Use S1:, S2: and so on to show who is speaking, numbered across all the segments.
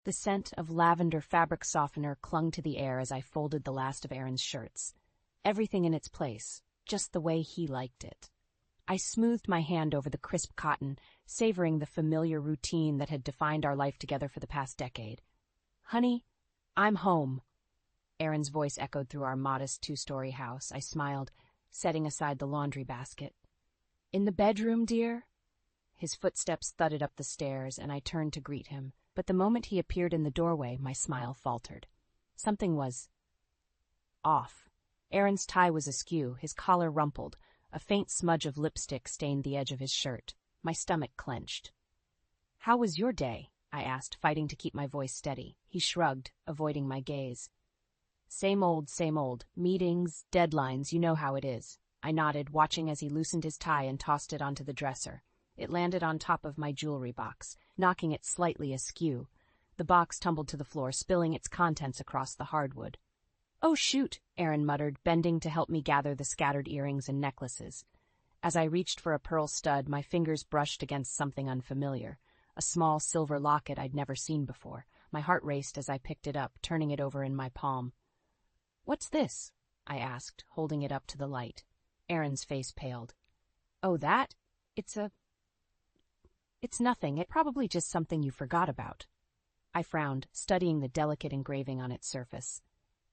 S1: The scent of lavender fabric softener clung to the air as I folded the last of Aaron's shirts. Everything in its place, just the way he liked it. I smoothed my hand over the crisp cotton, savoring the familiar routine that had defined our life together for the past decade. "Honey, I'm home." Aaron's voice echoed through our modest two-story house. I smiled, setting aside the laundry basket. "In the bedroom, dear?" His footsteps thudded up the stairs, and I turned to greet him. But the moment he appeared in the doorway, my smile faltered. Something was off. Aaron's tie was askew, his collar rumpled. A faint smudge of lipstick stained the edge of his shirt. My stomach clenched. "How was your day?" I asked, fighting to keep my voice steady. He shrugged, avoiding my gaze. Same old, same old. Meetings, deadlines, you know how it is." I nodded, watching as he loosened his tie and tossed it onto the dresser. It landed on top of my jewelry box, knocking it slightly askew. The box tumbled to the floor, spilling its contents across the hardwood. "Oh, shoot," Aaron muttered, bending to help me gather the scattered earrings and necklaces. As I reached for a pearl stud, my fingers brushed against something unfamiliar, a small silver locket I'd never seen before. My heart raced as I picked it up, turning it over in my palm. "What's this?" I asked, holding it up to the light. Aaron's face paled. "Oh, that? It's nothing. It's probably just something you forgot about." I frowned, studying the delicate engraving on its surface.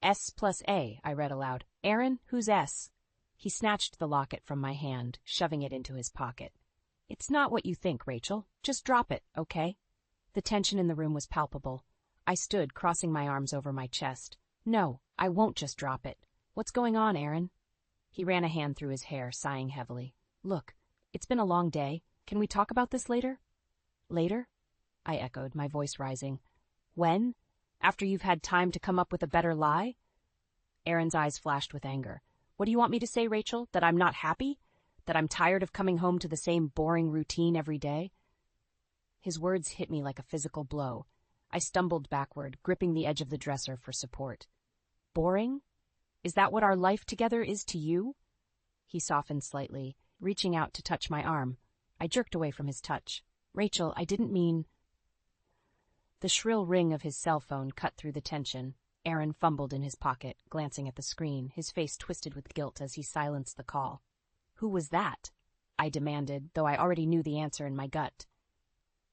S1: S+A, I read aloud. "Aaron, who's S?" He snatched the locket from my hand, shoving it into his pocket. "It's not what you think, Rachel. Just drop it, okay?" The tension in the room was palpable. I stood, crossing my arms over my chest. "No, I won't just drop it. What's going on, Aaron?" He ran a hand through his hair, sighing heavily. "Look, it's been a long day. Can we talk about this later?" "Later?" I echoed, my voice rising. "When? After you've had time to come up with a better lie?" Aaron's eyes flashed with anger. "What do you want me to say, Rachel? That I'm not happy? That I'm tired of coming home to the same boring routine every day?" His words hit me like a physical blow. I stumbled backward, gripping the edge of the dresser for support. "Boring? Is that what our life together is to you?" He softened slightly, reaching out to touch my arm. I jerked away from his touch. "Rachel, I didn't mean—" The shrill ring of his cell phone cut through the tension. Aaron fumbled in his pocket, glancing at the screen, his face twisted with guilt as he silenced the call. "Who was that?" I demanded, though I already knew the answer in my gut.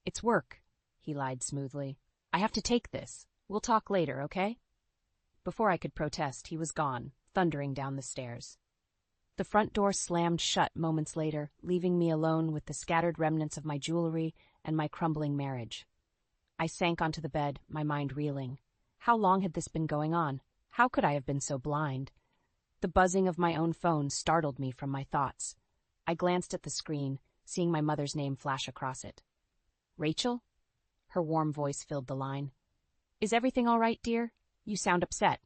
S1: "It's work," he lied smoothly. "I have to take this. We'll talk later, okay?" Before I could protest, he was gone, thundering down the stairs. The front door slammed shut moments later, leaving me alone with the scattered remnants of my jewelry and my crumbling marriage. I sank onto the bed, my mind reeling. How long had this been going on? How could I have been so blind? The buzzing of my own phone startled me from my thoughts. I glanced at the screen, seeing my mother's name flash across it. "Rachel?" Her warm voice filled the line. "Is everything all right, dear? You sound upset."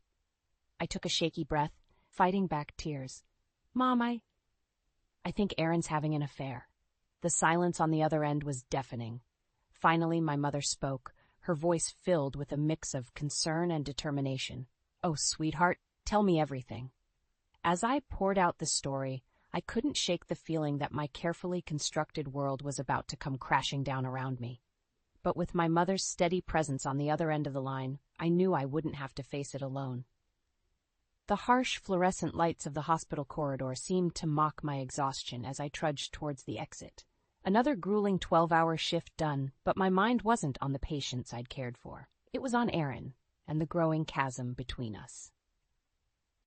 S1: I took a shaky breath, fighting back tears. "Mom, I think Aaron's having an affair." The silence on the other end was deafening. Finally, my mother spoke, her voice filled with a mix of concern and determination. "Oh, sweetheart, tell me everything." As I poured out the story, I couldn't shake the feeling that my carefully constructed world was about to come crashing down around me. But with my mother's steady presence on the other end of the line, I knew I wouldn't have to face it alone. The harsh fluorescent lights of the hospital corridor seemed to mock my exhaustion as I trudged towards the exit. Another grueling 12-hour shift done, but my mind wasn't on the patients I'd cared for. It was on Aaron and the growing chasm between us.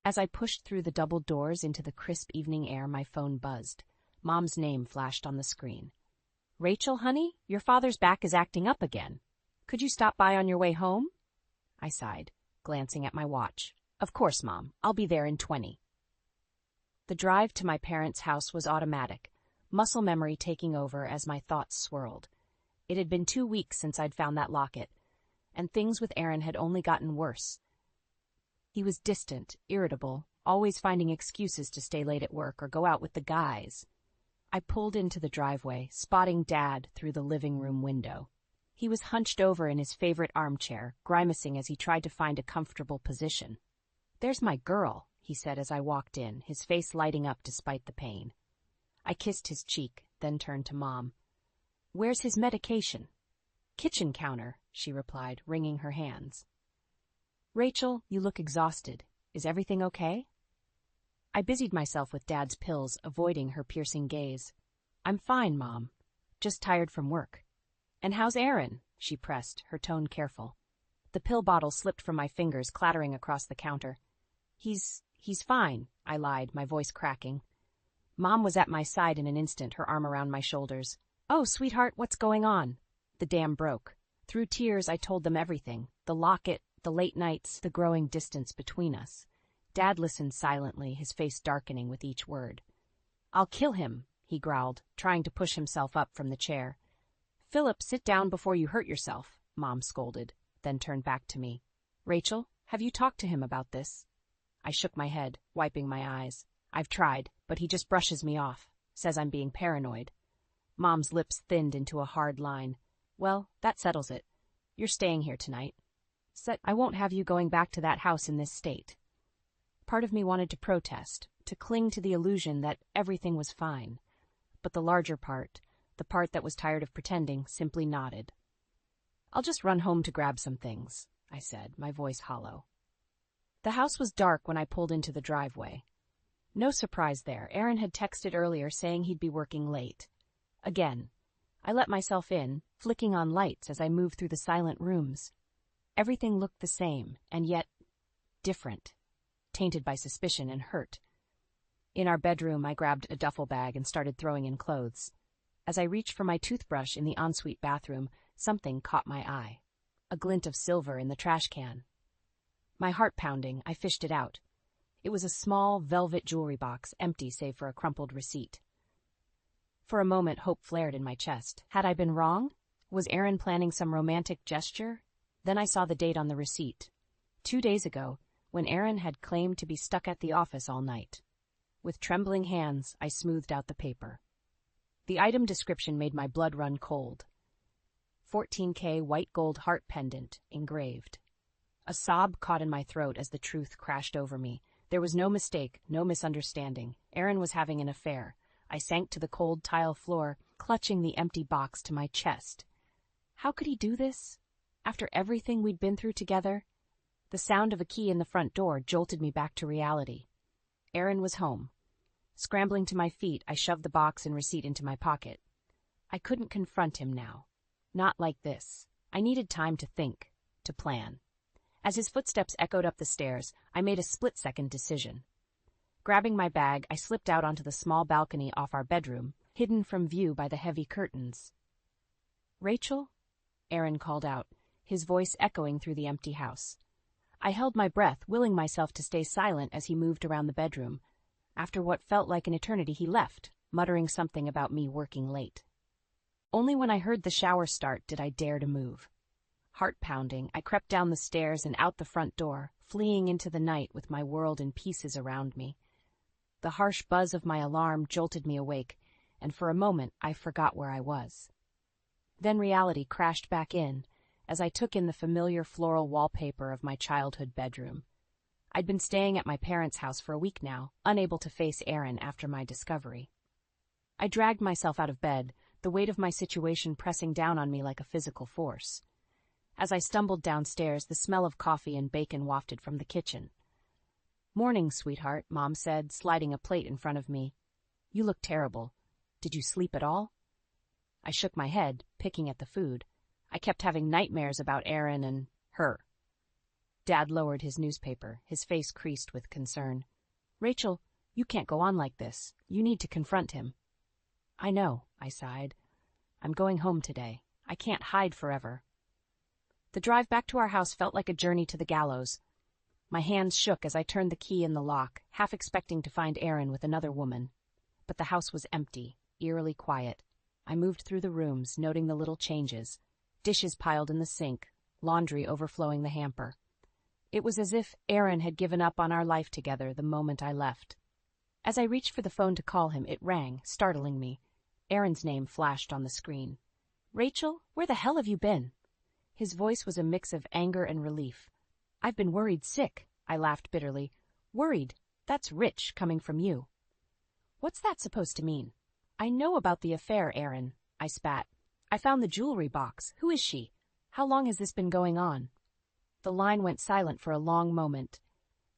S1: As I pushed through the double doors into the crisp evening air, my phone buzzed. Mom's name flashed on the screen. "Rachel, honey, your father's back is acting up again. Could you stop by on your way home?" I sighed, glancing at my watch. "Of course, Mom. I'll be there in 20. The drive to my parents' house was automatic, muscle memory taking over as my thoughts swirled. It had been 2 weeks since I'd found that locket, and things with Aaron had only gotten worse. He was distant, irritable, always finding excuses to stay late at work or go out with the guys. I pulled into the driveway, spotting Dad through the living room window. He was hunched over in his favorite armchair, grimacing as he tried to find a comfortable position. "There's my girl," he said as I walked in, his face lighting up despite the pain. I kissed his cheek, then turned to Mom. "Where's his medication?" "Kitchen counter," she replied, wringing her hands. Rachel, you look exhausted. Is everything okay? I busied myself with Dad's pills, avoiding her piercing gaze. I'm fine, Mom. Just tired from work. And how's Aaron? She pressed, her tone careful. The pill bottle slipped from my fingers, clattering across the counter. He's fine, I lied, my voice cracking. Mom was at my side in an instant, her arm around my shoulders. Oh, sweetheart, what's going on? The dam broke. Through tears, I told them everything. The locket, the late nights, the growing distance between us. Dad listened silently, his face darkening with each word. I'll kill him, he growled, trying to push himself up from the chair. Philip, sit down before you hurt yourself, Mom scolded, then turned back to me. Rachel, have you talked to him about this? I shook my head, wiping my eyes. I've tried, but he just brushes me off, says I'm being paranoid. Mom's lips thinned into a hard line. Well, that settles it. You're staying here tonight. I won't have you going back to that house in this state. Part of me wanted to protest, to cling to the illusion that everything was fine. But the larger part, the part that was tired of pretending, simply nodded. I'll just run home to grab some things, I said, my voice hollow. The house was dark when I pulled into the driveway. No surprise there. Aaron had texted earlier saying he'd be working late. Again, I let myself in, flicking on lights as I moved through the silent rooms. Everything looked the same, and yet different, tainted by suspicion and hurt. In our bedroom, I grabbed a duffel bag and started throwing in clothes. As I reached for my toothbrush in the ensuite bathroom, something caught my eye. A glint of silver in the trash can. My heart pounding, I fished it out. It was a small, velvet jewelry box, empty save for a crumpled receipt. For a moment, hope flared in my chest. Had I been wrong? Was Aaron planning some romantic gesture? Then I saw the date on the receipt. 2 days ago, when Aaron had claimed to be stuck at the office all night. With trembling hands, I smoothed out the paper. The item description made my blood run cold. 14K white gold heart pendant, engraved. A sob caught in my throat as the truth crashed over me. There was no mistake, no misunderstanding. Aaron was having an affair. I sank to the cold tile floor, clutching the empty box to my chest. How could he do this? After everything we'd been through together? The sound of a key in the front door jolted me back to reality. Aaron was home. Scrambling to my feet, I shoved the box and receipt into my pocket. I couldn't confront him now. Not like this. I needed time to think, to plan. As his footsteps echoed up the stairs, I made a split-second decision. Grabbing my bag, I slipped out onto the small balcony off our bedroom, hidden from view by the heavy curtains. Rachel? Aaron called out, his voice echoing through the empty house. I held my breath, willing myself to stay silent as he moved around the bedroom. After what felt like an eternity, he left, muttering something about me working late. Only when I heard the shower start did I dare to move. Heart pounding, I crept down the stairs and out the front door, fleeing into the night with my world in pieces around me. The harsh buzz of my alarm jolted me awake, and for a moment I forgot where I was. Then reality crashed back in, as I took in the familiar floral wallpaper of my childhood bedroom. I'd been staying at my parents' house for a week now, unable to face Aaron after my discovery. I dragged myself out of bed, the weight of my situation pressing down on me like a physical force. As I stumbled downstairs, the smell of coffee and bacon wafted from the kitchen. "Morning, sweetheart," Mom said, sliding a plate in front of me. "You look terrible. Did you sleep at all?" I shook my head, picking at the food. I kept having nightmares about Aaron and her. Dad lowered his newspaper, his face creased with concern. "Rachel, you can't go on like this. You need to confront him." "I know," I sighed. "I'm going home today. I can't hide forever." The drive back to our house felt like a journey to the gallows. My hands shook as I turned the key in the lock, half expecting to find Aaron with another woman. But the house was empty, eerily quiet. I moved through the rooms, noting the little changes. Dishes piled in the sink, laundry overflowing the hamper. It was as if Aaron had given up on our life together the moment I left. As I reached for the phone to call him, it rang, startling me. Aaron's name flashed on the screen. "Rachel, where the hell have you been?" His voice was a mix of anger and relief. "I've been worried sick," I laughed bitterly. "Worried? That's rich, coming from you." "What's that supposed to mean?" "I know about the affair, Aaron," I spat. "I found the jewelry box. Who is she?" How long has this been going on? The line went silent for a long moment.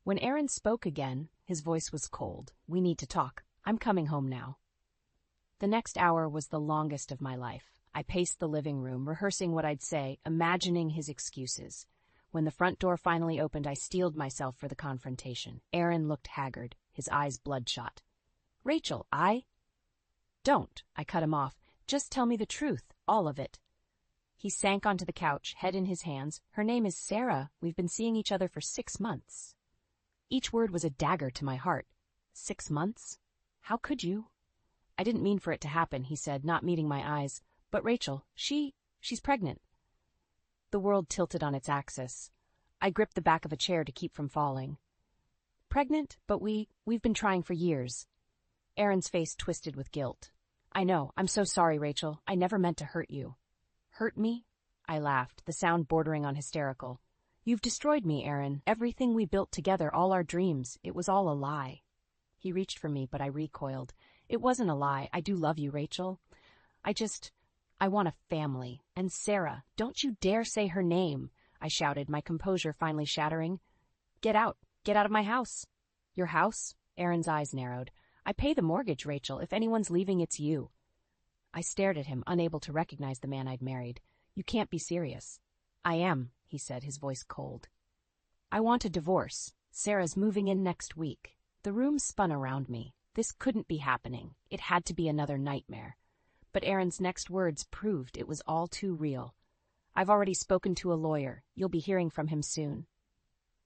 S1: When Aaron spoke again, his voice was cold. We need to talk. I'm coming home now. The next hour was the longest of my life. I paced the living room, rehearsing what I'd say, imagining his excuses. When the front door finally opened, I steeled myself for the confrontation. Aaron looked haggard, his eyes bloodshot. Rachel, Don't, I cut him off. Just tell me the truth, all of it. He sank onto the couch, head in his hands. Her name is Sarah. We've been seeing each other for 6 months. Each word was a dagger to my heart. 6 months? How could you? I didn't mean for it to happen, he said, not meeting my eyes. But Rachel, she's pregnant. The world tilted on its axis. I gripped the back of a chair to keep from falling. Pregnant? But we've been trying for years. Aaron's face twisted with guilt. I know, I'm so sorry, Rachel. I never meant to hurt you. Hurt me? I laughed, the sound bordering on hysterical. You've destroyed me, Aaron. Everything we built together, all our dreams, it was all a lie. He reached for me, but I recoiled. It wasn't a lie. I do love you, Rachel. I want a family. And Sarah, don't you dare say her name, I shouted, my composure finally shattering. Get out of my house. Your house? Aaron's eyes narrowed. I pay the mortgage, Rachel. If anyone's leaving, it's you. I stared at him, unable to recognize the man I'd married. You can't be serious. I am, he said, his voice cold. I want a divorce. Sarah's moving in next week. The room spun around me. This couldn't be happening. It had to be another nightmare. But Aaron's next words proved it was all too real. I've already spoken to a lawyer. You'll be hearing from him soon.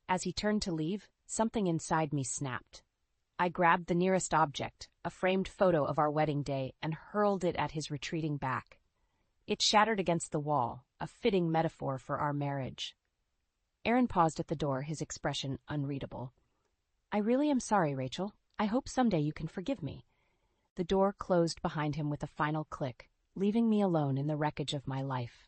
S1: As he turned to leave, something inside me snapped. I grabbed the nearest object, a framed photo of our wedding day, and hurled it at his retreating back. It shattered against the wall, a fitting metaphor for our marriage. Aaron paused at the door, his expression unreadable. I really am sorry, Rachel. I hope someday you can forgive me. The door closed behind him with a final click, leaving me alone in the wreckage of my life.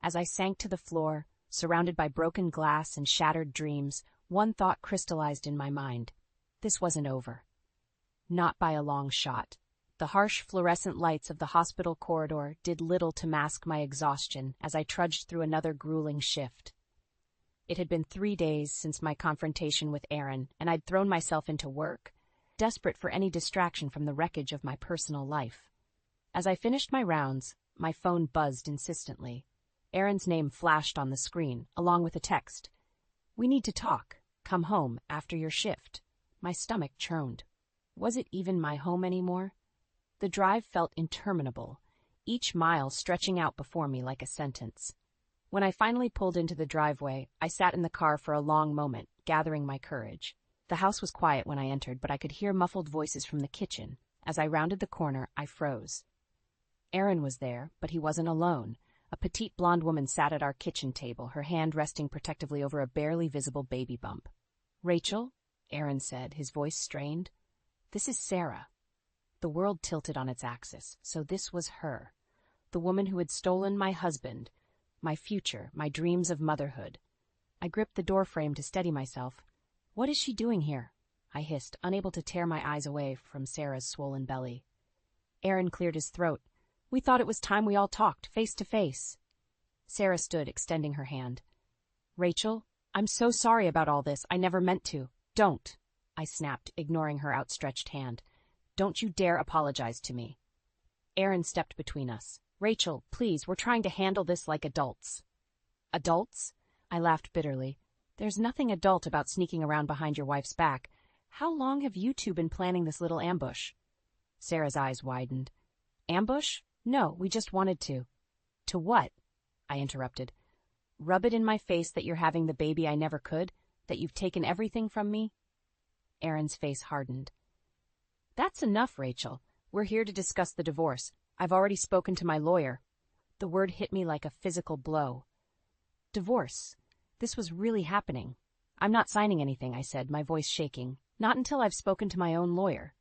S1: As I sank to the floor, surrounded by broken glass and shattered dreams, one thought crystallized in my mind. This wasn't over. Not by a long shot. The harsh fluorescent lights of the hospital corridor did little to mask my exhaustion as I trudged through another grueling shift. It had been 3 days since my confrontation with Aaron, and I'd thrown myself into work, desperate for any distraction from the wreckage of my personal life. As I finished my rounds, my phone buzzed insistently. Aaron's name flashed on the screen, along with a text. We need to talk. Come home after your shift. My stomach churned. Was it even my home anymore? The drive felt interminable, each mile stretching out before me like a sentence. When I finally pulled into the driveway, I sat in the car for a long moment, gathering my courage. The house was quiet when I entered, but I could hear muffled voices from the kitchen. As I rounded the corner, I froze. Aaron was there, but he wasn't alone. A petite blonde woman sat at our kitchen table, her hand resting protectively over a barely visible baby bump. Rachel? Aaron said, his voice strained. This is Sarah. The world tilted on its axis, so this was her. The woman who had stolen my husband, my future, my dreams of motherhood. I gripped the doorframe to steady myself. What is she doing here? I hissed, unable to tear my eyes away from Sarah's swollen belly. Aaron cleared his throat. We thought it was time we all talked, face to face. Sarah stood, extending her hand. Rachel, I'm so sorry about all this. I never meant to. Don't, I snapped, ignoring her outstretched hand. Don't you dare apologize to me. Aaron stepped between us. Rachel, please, we're trying to handle this like adults. Adults? I laughed bitterly. There's nothing adult about sneaking around behind your wife's back. How long have you two been planning this little ambush? Sarah's eyes widened. Ambush? No, we just wanted to. To what? I interrupted. Rub it in my face that you're having the baby I never could? That you've taken everything from me? Aaron's face hardened. That's enough, Rachel. We're here to discuss the divorce. I've already spoken to my lawyer. The word hit me like a physical blow. Divorce. This was really happening. I'm not signing anything, I said, my voice shaking. Not until I've spoken to my own lawyer.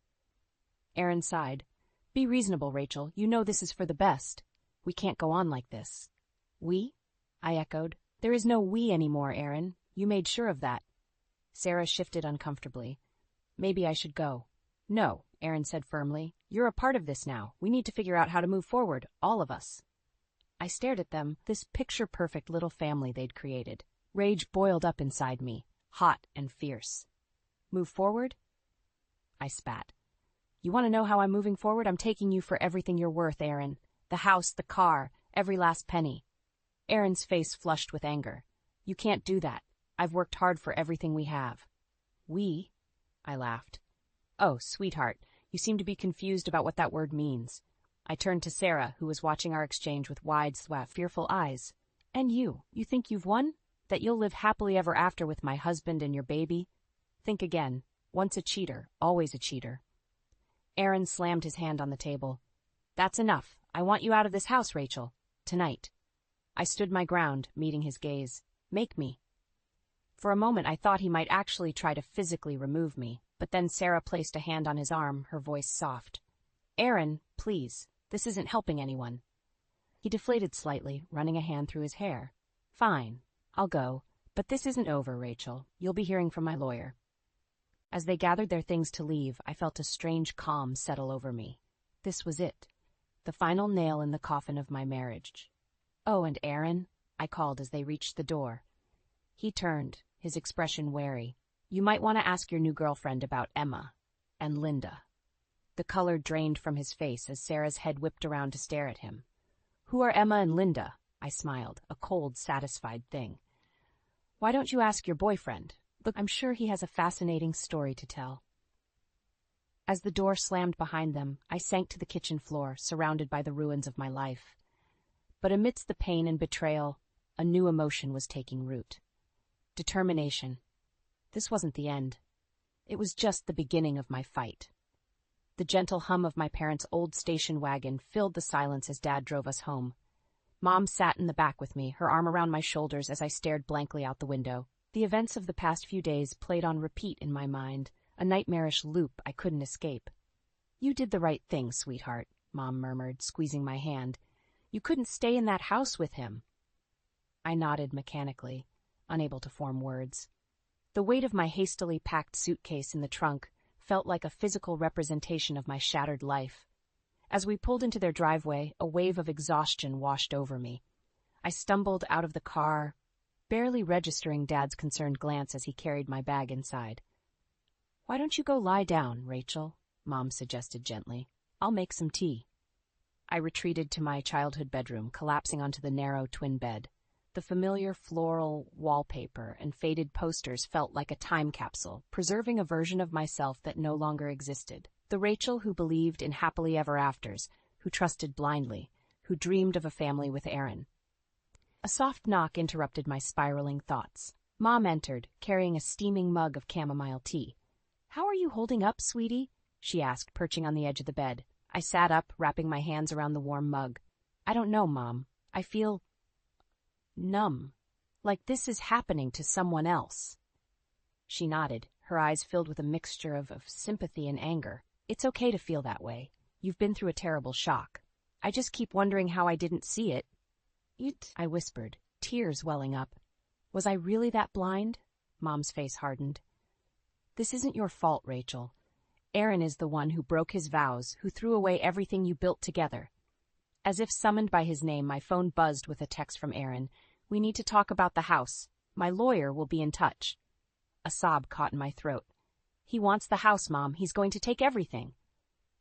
S1: Aaron sighed. Be reasonable, Rachel. You know this is for the best. We can't go on like this. We? I echoed. There is no we anymore, Aaron. You made sure of that. Sarah shifted uncomfortably. Maybe I should go. No, Aaron said firmly. You're a part of this now. We need to figure out how to move forward, all of us. I stared at them, this picture-perfect little family they'd created. Rage boiled up inside me, hot and fierce. Move forward? I spat. You want to know how I'm moving forward? I'm taking you for everything you're worth, Aaron. The house, the car, every last penny. Aaron's face flushed with anger. You can't do that. I've worked hard for everything we have. We? I laughed. Oh, sweetheart, you seem to be confused about what that word means. I turned to Sarah, who was watching our exchange with wide, fearful eyes. And you think you've won? That you'll live happily ever after with my husband and your baby? Think again. Once a cheater, always a cheater. Aaron slammed his hand on the table. That's enough. I want you out of this house, Rachel. Tonight. I stood my ground, meeting his gaze. Make me. For a moment I thought he might actually try to physically remove me, but then Sarah placed a hand on his arm, her voice soft. Aaron, please. This isn't helping anyone. He deflated slightly, running a hand through his hair. Fine. I'll go. But this isn't over, Rachel. You'll be hearing from my lawyer. As they gathered their things to leave, I felt a strange calm settle over me. This was it. The final nail in the coffin of my marriage. Oh, and Aaron, I called as they reached the door. He turned, his expression wary. You might want to ask your new girlfriend about Emma and Linda. The color drained from his face as Sarah's head whipped around to stare at him. Who are Emma and Linda? I smiled, a cold, satisfied thing. Why don't you ask your boyfriend? Look, I'm sure he has a fascinating story to tell. As the door slammed behind them, I sank to the kitchen floor, surrounded by the ruins of my life. But amidst the pain and betrayal, a new emotion was taking root. Determination. This wasn't the end. It was just the beginning of my fight. The gentle hum of my parents' old station wagon filled the silence as Dad drove us home. Mom sat in the back with me, her arm around my shoulders as I stared blankly out the window. The events of the past few days played on repeat in my mind, a nightmarish loop I couldn't escape. You did the right thing, sweetheart, Mom murmured, squeezing my hand. You couldn't stay in that house with him. I nodded mechanically, unable to form words. The weight of my hastily packed suitcase in the trunk felt like a physical representation of my shattered life. As we pulled into their driveway, a wave of exhaustion washed over me. I stumbled out of the car, barely registering Dad's concerned glance as he carried my bag inside. Why don't you go lie down, Rachel? Mom suggested gently. I'll make some tea. I retreated to my childhood bedroom, collapsing onto the narrow twin bed. The familiar floral wallpaper and faded posters felt like a time capsule, preserving a version of myself that no longer existed. The Rachel who believed in happily ever afters, who trusted blindly, who dreamed of a family with Aaron. A soft knock interrupted my spiraling thoughts. Mom entered, carrying a steaming mug of chamomile tea. How are you holding up, sweetie? She asked, perching on the edge of the bed. I sat up, wrapping my hands around the warm mug. I don't know, Mom. I feel numb, like this is happening to someone else. She nodded, her eyes filled with a mixture of sympathy and anger. It's okay to feel that way. You've been through a terrible shock. I just keep wondering how I didn't see it. I whispered, tears welling up. Was I really that blind? Mom's face hardened. This isn't your fault, Rachel. Aaron is the one who broke his vows, who threw away everything you built together. As if summoned by his name, my phone buzzed with a text from Aaron. We need to talk about the house. My lawyer will be in touch. A sob caught in my throat. He wants the house, Mom. He's going to take everything.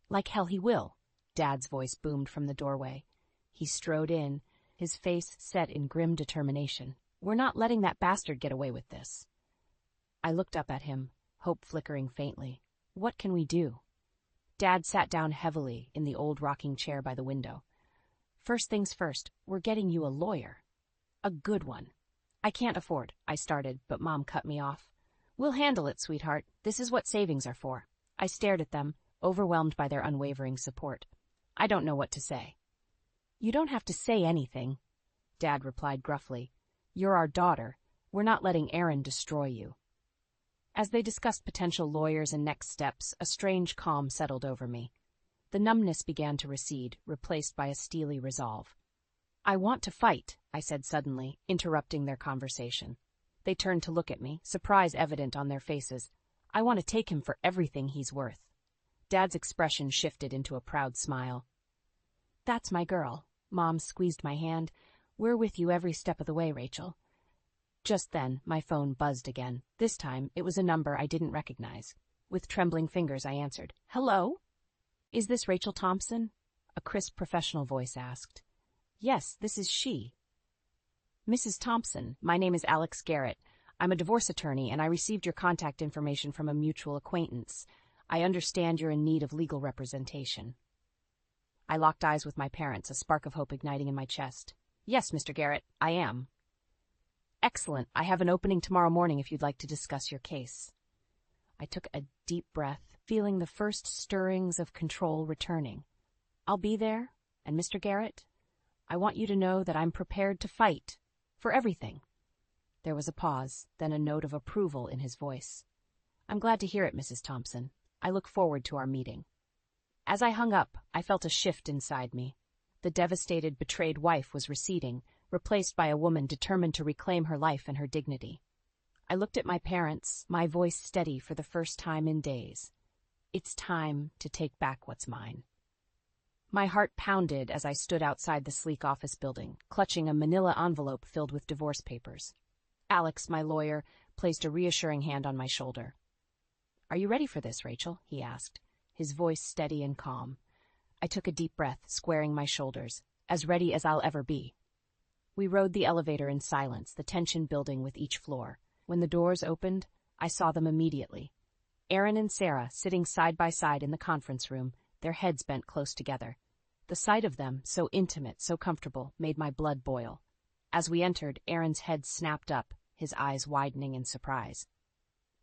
S1: Like hell he will. Dad's voice boomed from the doorway. He strode in, his face set in grim determination. We're not letting that bastard get away with this. I looked up at him, hope flickering faintly. What can we do? Dad sat down heavily in the old rocking chair by the window. First things first, we're getting you a lawyer. A good one. I can't afford, I started, but Mom cut me off. We'll handle it, sweetheart. This is what savings are for. I stared at them, overwhelmed by their unwavering support. I don't know what to say. You don't have to say anything, Dad replied gruffly. You're our daughter. We're not letting Aaron destroy you. As they discussed potential lawyers and next steps, a strange calm settled over me. The numbness began to recede, replaced by a steely resolve. I want to fight, I said suddenly, interrupting their conversation. They turned to look at me, surprise evident on their faces. I want to take him for everything he's worth. Dad's expression shifted into a proud smile. That's my girl. Mom squeezed my hand. "We're with you every step of the way, Rachel." Just then, my phone buzzed again. This time, it was a number I didn't recognize. With trembling fingers, I answered. "Hello? Is this Rachel Thompson?" A crisp professional voice asked. "Yes, this is she." "Mrs. Thompson, my name is Alex Garrett. I'm a divorce attorney, and I received your contact information from a mutual acquaintance. I understand you're in need of legal representation." I locked eyes with my parents, a spark of hope igniting in my chest. "Yes, Mr. Garrett, I am." "Excellent. I have an opening tomorrow morning if you'd like to discuss your case." I took a deep breath, feeling the first stirrings of control returning. "I'll be there, and Mr. Garrett, I want you to know that I'm prepared to fight. For everything." There was a pause, then a note of approval in his voice. "I'm glad to hear it, Mrs. Thompson. I look forward to our meeting." As I hung up, I felt a shift inside me. The devastated, betrayed wife was receding, replaced by a woman determined to reclaim her life and her dignity. I looked at my parents, my voice steady for the first time in days. It's time to take back what's mine. My heart pounded as I stood outside the sleek office building, clutching a manila envelope filled with divorce papers. Alex, my lawyer, placed a reassuring hand on my shoulder. "Are you ready for this, Rachel?" he asked, his voice steady and calm. I took a deep breath, squaring my shoulders, as ready as I'll ever be. We rode the elevator in silence, the tension building with each floor. When the doors opened, I saw them immediately. Aaron and Sarah sitting side by side in the conference room, their heads bent close together. The sight of them, so intimate, so comfortable, made my blood boil. As we entered, Aaron's head snapped up, his eyes widening in surprise.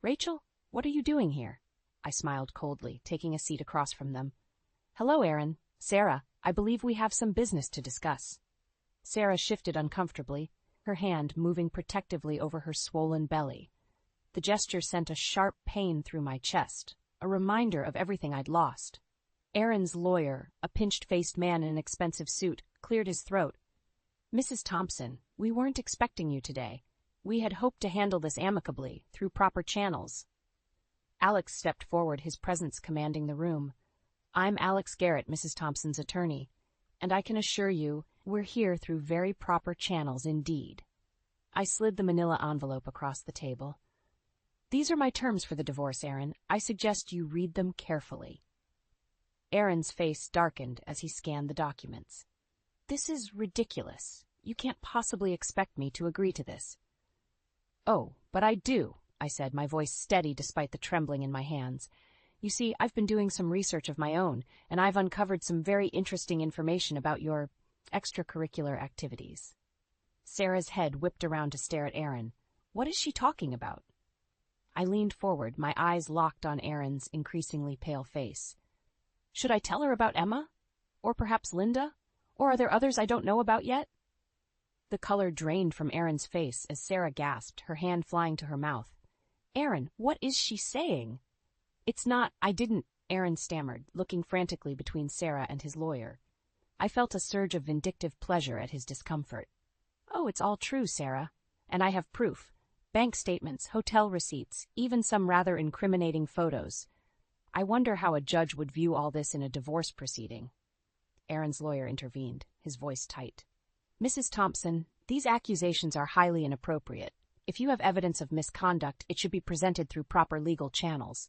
S1: "Rachel, what are you doing here?" I smiled coldly, taking a seat across from them. "Hello, Aaron. Sarah, I believe we have some business to discuss." Sarah shifted uncomfortably, her hand moving protectively over her swollen belly. The gesture sent a sharp pain through my chest, a reminder of everything I'd lost. Aaron's lawyer, a pinched-faced man in an expensive suit, cleared his throat. "Mrs. Thompson, we weren't expecting you today. We had hoped to handle this amicably, through proper channels." Alex stepped forward, his presence commanding the room. "I'm Alex Garrett, Mrs. Thompson's attorney, and I can assure you we're here through very proper channels indeed." I slid the manila envelope across the table. "These are my terms for the divorce, Aaron. I suggest you read them carefully." Aaron's face darkened as he scanned the documents. "This is ridiculous. You can't possibly expect me to agree to this." "Oh, but I do," I said, my voice steady despite the trembling in my hands. "You see, I've been doing some research of my own, and I've uncovered some very interesting information about your extracurricular activities." Sarah's head whipped around to stare at Aaron. "What is she talking about?" I leaned forward, my eyes locked on Aaron's increasingly pale face. "Should I tell her about Emma? Or perhaps Linda? Or are there others I don't know about yet?" The color drained from Aaron's face as Sarah gasped, her hand flying to her mouth. "Aaron, what is she saying?" I didn't," Aaron stammered, looking frantically between Sarah and his lawyer. I felt a surge of vindictive pleasure at his discomfort. "Oh, it's all true, Sarah. And I have proof. Bank statements, hotel receipts, even some rather incriminating photos. I wonder how a judge would view all this in a divorce proceeding." Aaron's lawyer intervened, his voice tight. "Mrs. Thompson, these accusations are highly inappropriate. If you have evidence of misconduct, it should be presented through proper legal channels."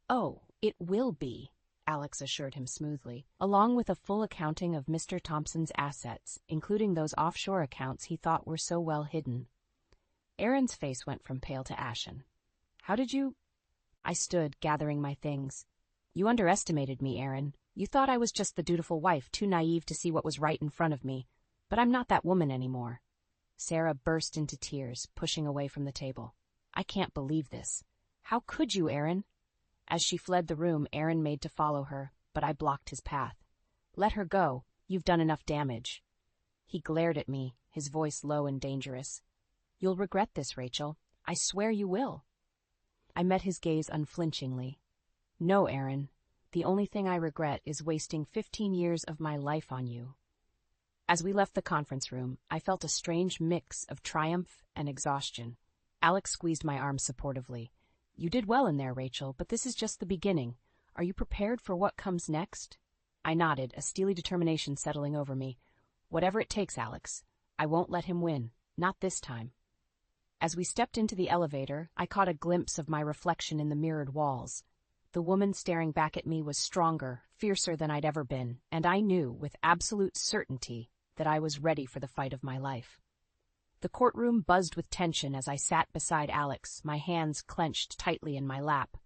S1: "Oh, it will be," Alex assured him smoothly, along with a full accounting of Mr. Thompson's assets, including those offshore accounts he thought were so well hidden. Aaron's face went from pale to ashen. "How did you—" I stood, gathering my things. "You underestimated me, Aaron. You thought I was just the dutiful wife, too naive to see what was right in front of me. But I'm not that woman anymore." Sarah burst into tears, pushing away from the table. "I can't believe this. How could you, Aaron?" As she fled the room, Aaron made to follow her, but I blocked his path. "Let her go. You've done enough damage." He glared at me, his voice low and dangerous. "You'll regret this, Rachel. I swear you will." I met his gaze unflinchingly. "No, Aaron. The only thing I regret is wasting 15 years of my life on you." As we left the conference room, I felt a strange mix of triumph and exhaustion. Alex squeezed my arm supportively. "You did well in there, Rachel, but this is just the beginning. Are you prepared for what comes next?" I nodded, a steely determination settling over me. Whatever it takes, Alex. I won't let him win. Not this time. As we stepped into the elevator, I caught a glimpse of my reflection in the mirrored walls. The woman staring back at me was stronger, fiercer than I'd ever been, and I knew, with absolute certainty, that I was ready for the fight of my life. The courtroom buzzed with tension as I sat beside Alex, my hands clenched tightly in my lap.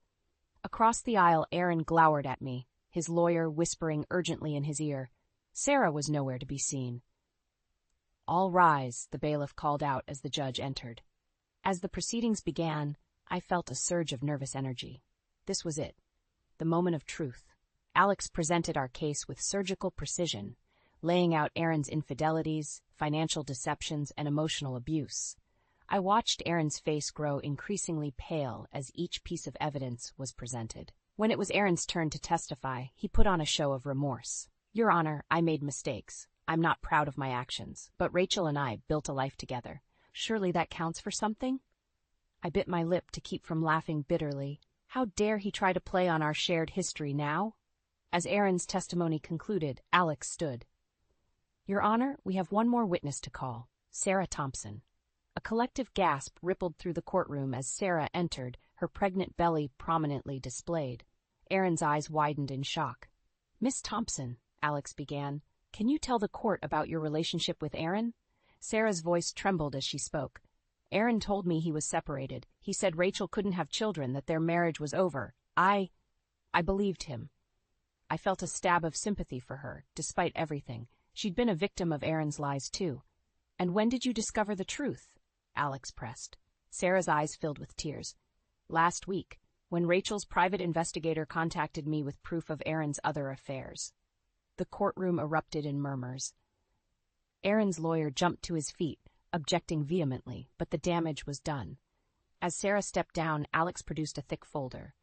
S1: Across the aisle, Aaron glowered at me, his lawyer whispering urgently in his ear. Sarah was nowhere to be seen. "All rise," the bailiff called out as the judge entered. As the proceedings began, I felt a surge of nervous energy. This was it, the moment of truth. Alex presented our case with surgical precision, laying out Aaron's infidelities, financial deceptions, and emotional abuse. I watched Aaron's face grow increasingly pale as each piece of evidence was presented. When it was Aaron's turn to testify, he put on a show of remorse. "Your Honor, I made mistakes. I'm not proud of my actions, but Rachel and I built a life together. Surely that counts for something?" I bit my lip to keep from laughing bitterly. How dare he try to play on our shared history now? As Aaron's testimony concluded, Alex stood. "Your Honor, we have one more witness to call, Sarah Thompson." A collective gasp rippled through the courtroom as Sarah entered, her pregnant belly prominently displayed. Aaron's eyes widened in shock. "Miss Thompson," Alex began, "can you tell the court about your relationship with Aaron?" Sarah's voice trembled as she spoke. "Aaron told me he was separated. He said Rachel couldn't have children, that their marriage was over. I believed him." I felt a stab of sympathy for her, despite everything. She'd been a victim of Aaron's lies, too. "And when did you discover the truth?" Alex pressed. Sarah's eyes filled with tears. "Last week, when Rachel's private investigator contacted me with proof of Aaron's other affairs." The courtroom erupted in murmurs. Aaron's lawyer jumped to his feet, objecting vehemently, but the damage was done. As Sarah stepped down, Alex produced a thick folder.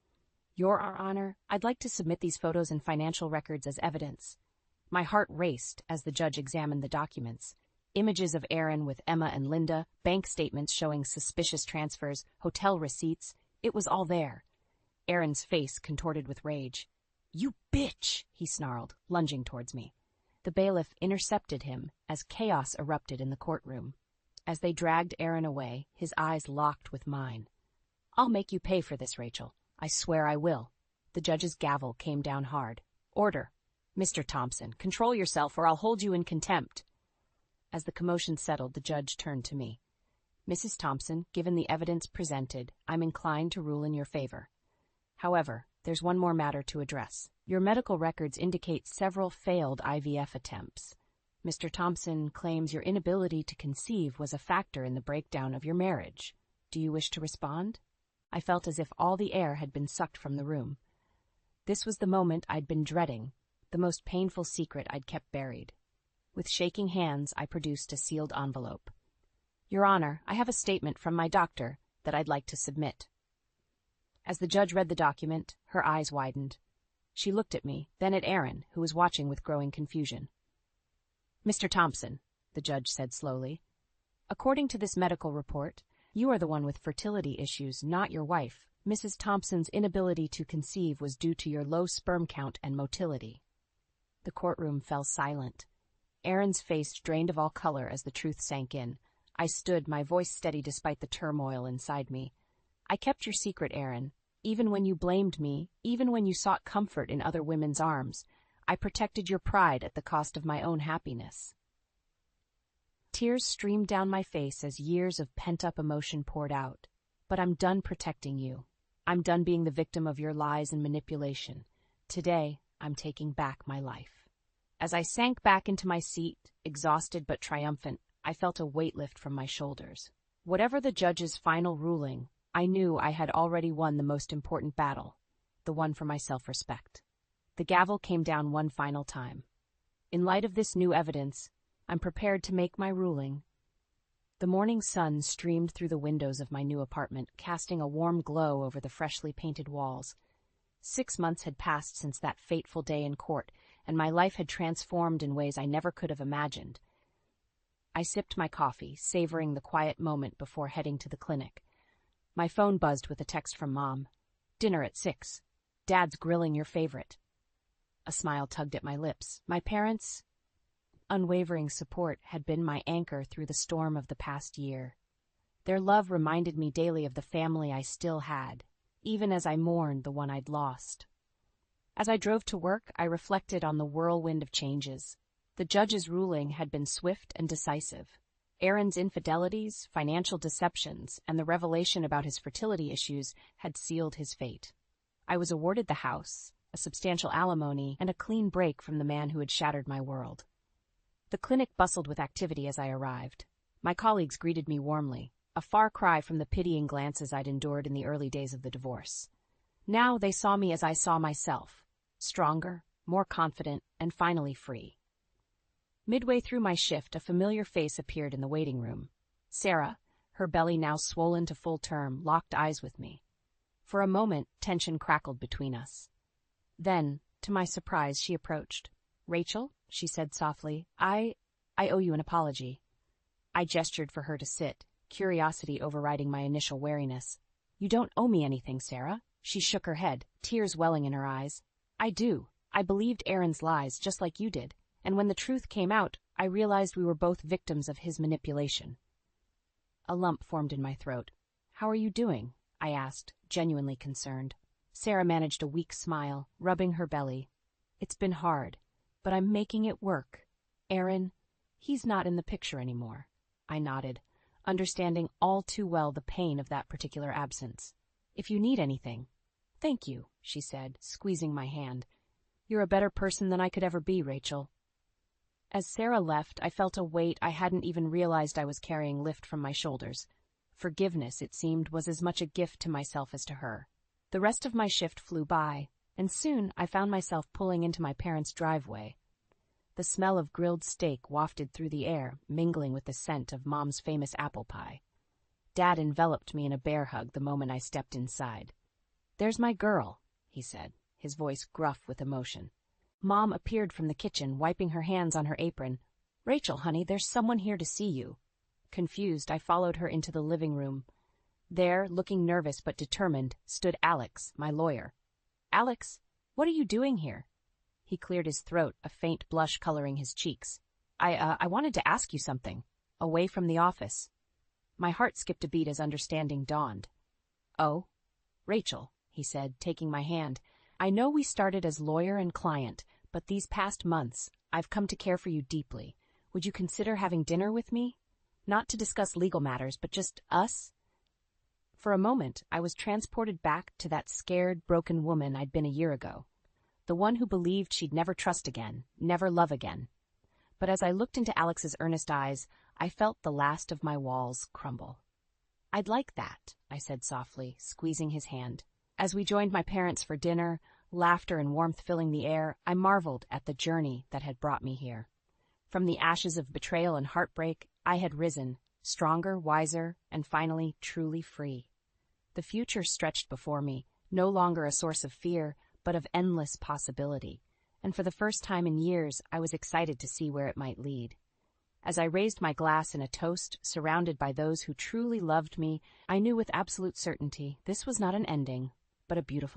S1: "Your Honor, I'd like to submit these photos and financial records as evidence." My heart raced as the judge examined the documents. Images of Aaron with Emma and Linda, bank statements showing suspicious transfers, hotel receipts. It was all there. Aaron's face contorted with rage. "You bitch!" he snarled, lunging towards me. The bailiff intercepted him as chaos erupted in the courtroom. As they dragged Aaron away, his eyes locked with mine. "I'll make you pay for this, Rachel. I swear I will." The judge's gavel came down hard. "Order. Mr. Thompson, control yourself or I'll hold you in contempt." As the commotion settled, the judge turned to me. "Mrs. Thompson, given the evidence presented, I'm inclined to rule in your favor. However, there's one more matter to address. Your medical records indicate several failed IVF attempts. Mr. Thompson claims your inability to conceive was a factor in the breakdown of your marriage. Do you wish to respond?" I felt as if all the air had been sucked from the room. This was the moment I'd been dreading, the most painful secret I'd kept buried. With shaking hands, I produced a sealed envelope. "Your Honor, I have a statement from my doctor that I'd like to submit." As the judge read the document, her eyes widened. She looked at me, then at Aaron, who was watching with growing confusion. "Mr. Thompson," the judge said slowly, "according to this medical report, you are the one with fertility issues, not your wife. Mrs. Thompson's inability to conceive was due to your low sperm count and motility." The courtroom fell silent. Aaron's face drained of all color as the truth sank in. I stood, my voice steady despite the turmoil inside me. "I kept your secret, Aaron. Even when you blamed me, even when you sought comfort in other women's arms, I protected your pride at the cost of my own happiness." Tears streamed down my face as years of pent-up emotion poured out. "But I'm done protecting you. I'm done being the victim of your lies and manipulation. Today, I'm taking back my life." As I sank back into my seat, exhausted but triumphant, I felt a weight lift from my shoulders. Whatever the judge's final ruling, I knew I had already won the most important battle, the one for my self-respect. The gavel came down one final time. In light of this new evidence, I'm prepared to make my ruling. The morning sun streamed through the windows of my new apartment, casting a warm glow over the freshly painted walls. 6 months had passed since that fateful day in court, and my life had transformed in ways I never could have imagined. I sipped my coffee, savoring the quiet moment before heading to the clinic. My phone buzzed with a text from Mom. "Dinner at 6. Dad's grilling your favorite." A smile tugged at my lips. My parents... unwavering support had been my anchor through the storm of the past year. Their love reminded me daily of the family I still had, even as I mourned the one I'd lost. As I drove to work, I reflected on the whirlwind of changes. The judge's ruling had been swift and decisive. Aaron's infidelities, financial deceptions, and the revelation about his fertility issues had sealed his fate. I was awarded the house, a substantial alimony, and a clean break from the man who had shattered my world. The clinic bustled with activity as I arrived. My colleagues greeted me warmly, a far cry from the pitying glances I'd endured in the early days of the divorce. Now they saw me as I saw myself, stronger, more confident, and finally free. Midway through my shift, a familiar face appeared in the waiting room. Sarah, her belly now swollen to full term, locked eyes with me. For a moment, tension crackled between us. Then, to my surprise, she approached. "Rachel," she said softly, I owe you an apology." I gestured for her to sit, curiosity overriding my initial wariness. "You don't owe me anything, Sarah." She shook her head, tears welling in her eyes. "I do. I believed Aaron's lies, just like you did, and when the truth came out, I realized we were both victims of his manipulation." A lump formed in my throat. "How are you doing?" I asked, genuinely concerned. Sarah managed a weak smile, rubbing her belly. "It's been hard, but I'm making it work. Aaron, he's not in the picture anymore." I nodded, understanding all too well the pain of that particular absence. "If you need anything." "Thank you," she said, squeezing my hand. "You're a better person than I could ever be, Rachel." As Sarah left, I felt a weight I hadn't even realized I was carrying lift from my shoulders. Forgiveness, it seemed, was as much a gift to myself as to her. The rest of my shift flew by, and soon I found myself pulling into my parents' driveway. The smell of grilled steak wafted through the air, mingling with the scent of Mom's famous apple pie. Dad enveloped me in a bear hug the moment I stepped inside. "There's my girl," he said, his voice gruff with emotion. Mom appeared from the kitchen, wiping her hands on her apron. "Rachel, honey, there's someone here to see you." Confused, I followed her into the living room. There, looking nervous but determined, stood Alex, my lawyer. "Alex, what are you doing here?" He cleared his throat, a faint blush coloring his cheeks. I wanted to ask you something." Away from the office. My heart skipped a beat as understanding dawned. "Oh, Rachel," he said, taking my hand. "I know we started as lawyer and client, but these past months, I've come to care for you deeply. Would you consider having dinner with me? Not to discuss legal matters, but just us?" For a moment, I was transported back to that scared, broken woman I'd been a year ago. The one who believed she'd never trust again, never love again. But as I looked into Alex's earnest eyes, I felt the last of my walls crumble. "I'd like that," I said softly, squeezing his hand. As we joined my parents for dinner, laughter and warmth filling the air, I marveled at the journey that had brought me here. From the ashes of betrayal and heartbreak, I had risen, stronger, wiser, and finally truly free. The future stretched before me, no longer a source of fear, but of endless possibility, and for the first time in years, I was excited to see where it might lead. As I raised my glass in a toast, surrounded by those who truly loved me, I knew with absolute certainty this was not an ending, but a beautiful